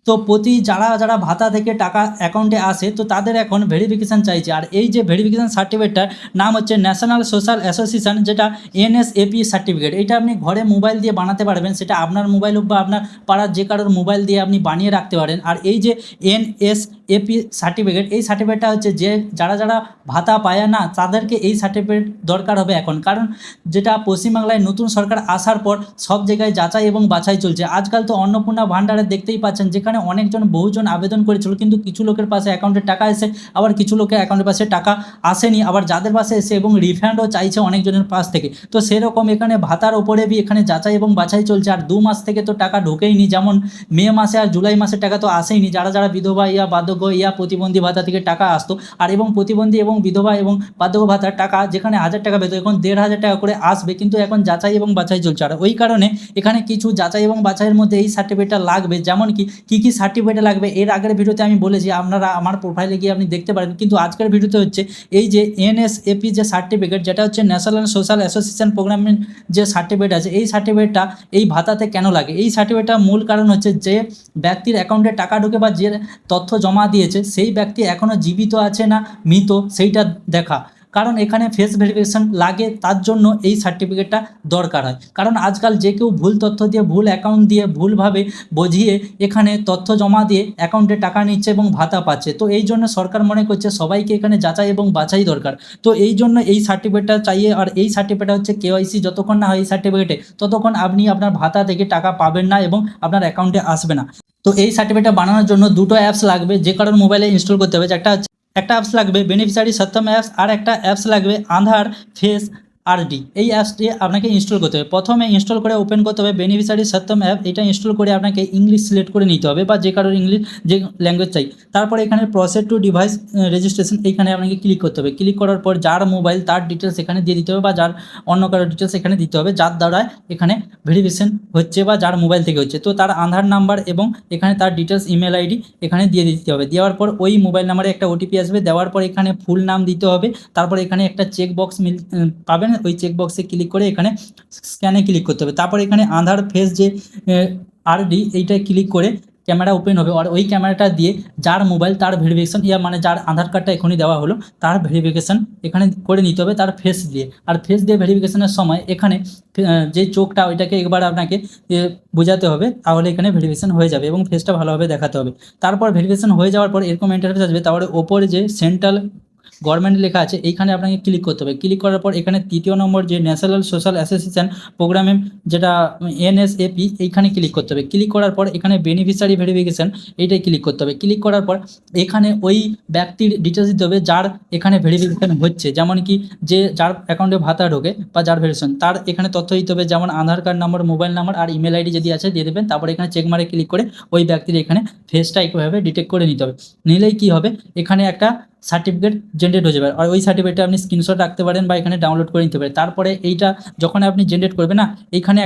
তো প্রতি যারা যারা ভাতা থেকে টাকা অ্যাকাউন্টে আসে তো তাদের এখন ভেরিফিকেশান চাইছে। আর এই যে ভেরিফিকেশান সার্টিফিকেটটার নাম হচ্ছে ন্যাশনাল সোশ্যাল অ্যাসোসিয়েশন, যেটা এনএসএপি সার্টিফিকেট। এটা আপনি ঘরে মোবাইল দিয়ে বানাতে পারবেন, সেটা আপনার মোবাইল হোক বা আপনার পাড়ার যে কারোর মোবাইল দিয়ে আপনি বানিয়ে রাখতে পারেন। আর এই যে এনএসএপি সার্টিফিকেট, এই সার্টিফিকেটটা হচ্ছে যে যারা যারা ভাতা পায় না তাদেরকে এই সার্টিফিকেট দরকার হবে এখন। কারণ যেটা পশ্চিমবাংলায় নতুন সরকার আসার পর সব জায়গায় যাচাই এবং বাছাই চলছে। আজকাল তো অন্নপূর্ণা ভাণ্ডারে দেখতেই পাচ্ছেন, যেখানে অনেকজন বহুজন আবেদন করেছিল, কিন্তু কিছু লোকের পাশে অ্যাকাউন্টে টাকা এসে আবার কিছু লোকের অ্যাকাউন্টের পাশে টাকা আসেনি, আবার যাদের পাশে এসে এবং রিফান্ডও চাইছে অনেকজনের পাশ থেকে। তো সেরকম এখানে ভাতার ওপরে এখানে যাচাই এবং বাছাই চলছে। আর 2 মাস থেকে তো টাকা ঢোকেইনি, যেমন মে মাসে আর জুলাই মাসের টাকা তো আসেইনি। যারা যারা বিধবা ইয়া বার্ধক্য ইয়া প্রতিবন্ধী ভাতা থেকে টাকা আসতো, আর এবং প্রতিবন্ধী এবং বিধবা এবং বার্ধক্য ভাতার টাকা যেখানে 1000 টাকা পেতো, এখন 1500 টাকা করে আসবে, কিন্তু এখন যাচাই এবং বাছাই চলছে। আর ওই কারণে এখানে কিছু যাচাই এবং বাছাইয়ের মধ্যে এই সার্টিফিকেটটা লাগবে। যেমন কী সার্টিফিকেট লাগবে এর আগের ভিডিওতে আমি বলেছি, আপনারা আমার প্রোফাইলে গিয়ে আপনি দেখতে পারেন। কিন্তু আজকের ভিডিওতে হচ্ছে এই যে এনএসএপি যে সার্টিফিকেট, যেটা হচ্ছে ন্যাশনাল সোশ্যাল অ্যাসোসিয়েশন প্রোগ্রামের যে সার্টিফিকেট আছে, এই সার্টিফিকেটটা এই ভাতাতে কেন লাগে? এই সার্টিফিকেটটার মূল কারণ হচ্ছে যে ব্যক্তির অ্যাকাউন্টে টাকা ঢুকে বা যে তথ্য জমা দিয়েছে সেই ব্যক্তি এখনও জীবিত আছে না মৃত সেইটা দেখা। কারণ এখানে ফেস ভেরিফিকেশান লাগে, তার জন্য এই সার্টিফিকেটটা দরকার হয়। কারণ আজকাল যে কেউ ভুল তথ্য দিয়ে, ভুল অ্যাকাউন্ট দিয়ে, ভুলভাবে বুঝিয়ে এখানে তথ্য জমা দিয়ে অ্যাকাউন্টে টাকা নিচ্ছে এবং ভাতা পাচ্ছে। তো এই জন্য সরকার মনে করছে সবাইকে এখানে যাচাই এবং বাছাই দরকার। তো এই জন্য এই সার্টিফিকেটটা চাইয়ে। আর এই সার্টিফিকেটটা হচ্ছে কেওয়াইসি যতক্ষণ না হয় এই সার্টিফিকেটে, ততক্ষণ আপনি আপনার ভাতা থেকে টাকা পাবেন না এবং আপনার অ্যাকাউন্টে আসবে না। তো এই সার্টিফিকেটটা বানানোর জন্য দুটো অ্যাপস লাগবে, যে কারোর মোবাইলে ইনস্টল করতে হবে। একটা অ্যাপস লাগবে বেনিফিশিয়ারি সত্যম অ্যাপস, আর একটা অ্যাপস লাগবে আধার ফেস আরডি। এই অ্যাপসটি আপনাকে ইনস্টল করতে হবে। প্রথমে ইনস্টল করে ওপেন করতে হবে বেনিফিশিয়ারি সত্যম অ্যাপ। এটা ইনস্টল করে আপনাকে ইংলিশ সিলেক্ট করে নিতে হবে, বা যে কারোর ইংলিশ যে ল্যাঙ্গুয়েজ চাই। তারপরে এখানে প্রসেস টু ডিভাইস রেজিস্ট্রেশন, এইখানে আপনাকে ক্লিক করতে হবে। ক্লিক করার পর যার মোবাইল তার ডিটেলস এখানে দিয়ে দিতে হবে, বা যার অন্য কারোর ডিটেলস এখানে দিতে হবে, যার দ্বারা এখানে ভেরিফিকেশন হচ্ছে বা যার মোবাইল থেকে হচ্ছে। তো তার আধার নাম্বার এবং এখানে তার ডিটেলস ইমেল আইডি এখানে দিয়ে দিতে হবে। দেওয়ার পর ওই মোবাইল নাম্বারে একটা ওটিপি আসবে, দেওয়ার পর এখানে ফুল নাম দিতে হবে। তারপর এখানে একটা চেক বক্স পাবেন, ওই চেক বক্সে ক্লিক করে এখানে স্ক্যানে ক্লিক করতে হবে। তারপর এখানে আধার ফেস যে আরডি এইটায় ক্লিক করে ক্যামেরা ওপেন হবে। আর ওই ক্যামেরাটা দিয়ে যার মোবাইল তার ভেরিফিকেশন মানে যার আধার কার্ডটা এখনই দেওয়া হলো তার ভেরিফিকেশন এখানে করে নিতে হবে তার ফেস দিয়ে। আর ফেস দিয়ে ভেরিফিকেশনের সময় এখানে যে চোখটা ওইটাকে একবার আপনাকে বোঝাতে হবে, তাহলে এখানে ভেরিফিকেশন হয়ে যাবে এবং ফেসটা ভালোভাবে দেখাতে হবে। তারপর ভেরিফিকেশন হয়ে যাওয়ার পর এরকম ইন্টারফেস আসবে। তারপরে ওপরে যে সেন্ট্রাল গভর্নমেন্ট লেখা আছে এইখানে আপনাকে ক্লিক করতে হবে। ক্লিক করার পর এখানে 3য় নম্বর যে ন্যাশনাল সোশ্যাল অ্যাসোসিয়েশন প্রোগ্রামে যেটা এনএসএপি, এইখানে ক্লিক করতে হবে। ক্লিক করার পর এখানে বেনিফিশিয়ারি ভেরিফিকেশন এইটাই ক্লিক করতে হবে। ক্লিক করার পর এখানে ওই ব্যক্তির ডিটেলস দিতে হবে যার এখানে ভেরিফিকেশন হচ্ছে, যেমন কি যে যার অ্যাকাউন্টে ভাতা ঢোকে বা যার ভেরিফিকেশন তার এখানে তথ্য দিতে হবে, যেমন আধার কার্ড নাম্বার, মোবাইল নাম্বার আর ইমেল আইডি যদি আছে দিয়ে দেবেন। তারপরে এখানে চেক মারে ক্লিক করে ওই ব্যক্তির এখানে ফেসটা একইভাবে ডিটেক্ট করে নিতে হবে। নিলেই কি হবে, এখানে একটা সার্টিফিকেট জেনারেট হয়ে যাবে। আর ওই সার্টিফিকেটটা আপনি স্ক্রিনশট রাখতে পারেন বা এখানে ডাউনলোড করে নিতে পারেন। তারপরে এইটা যখন আপনি জেনারেট করবেন না, এইখানে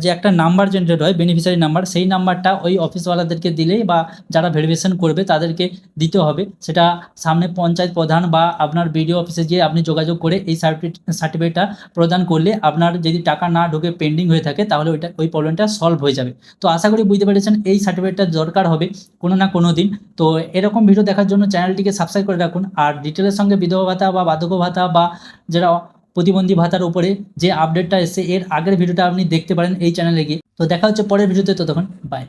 যে একটা নাম্বার জেনারেট হয় বেনিফিশিয়ারি নাম্বার, সেই নাম্বারটা ওই অফিসওয়ালাদেরকে দিলেই বা যারা ভেরিফিকেশন করবে তাদেরকে দিতে হবে। সেটা সামনে পঞ্চায়েত প্রধান বা আপনার বিডিও অফিসে গিয়ে আপনি যোগাযোগ করে এই সার্টিফিকেটটা প্রদান করলে আপনার যদি টাকা না ঢোকে পেন্ডিং হয়ে থাকে, তাহলে ওই প্রবলেমটা সলভ হয়ে যাবে। তো আশা করি বুঝতে পেরেছেন এই সার্টিফিকেটটা দরকার হবে কোনো না কোনো দিন। তো এরকম ভিডিও দেখার জন্য চ্যানেলটিকে সাবস্ক্রাইব করে রাখুন। আর ডিটেলের সঙ্গে বিধবা ভাতা বা বার্ধক্য ভাতা বা যারা প্রতিবন্ধী ভাতার উপরে যে আপডেটটা এসে এর আগের ভিডিওটা আপনি দেখতে পারেন এই চ্যানেলে গিয়ে। তো দেখা হচ্ছে পরের ভিডিওতে, ততক্ষণ বাই।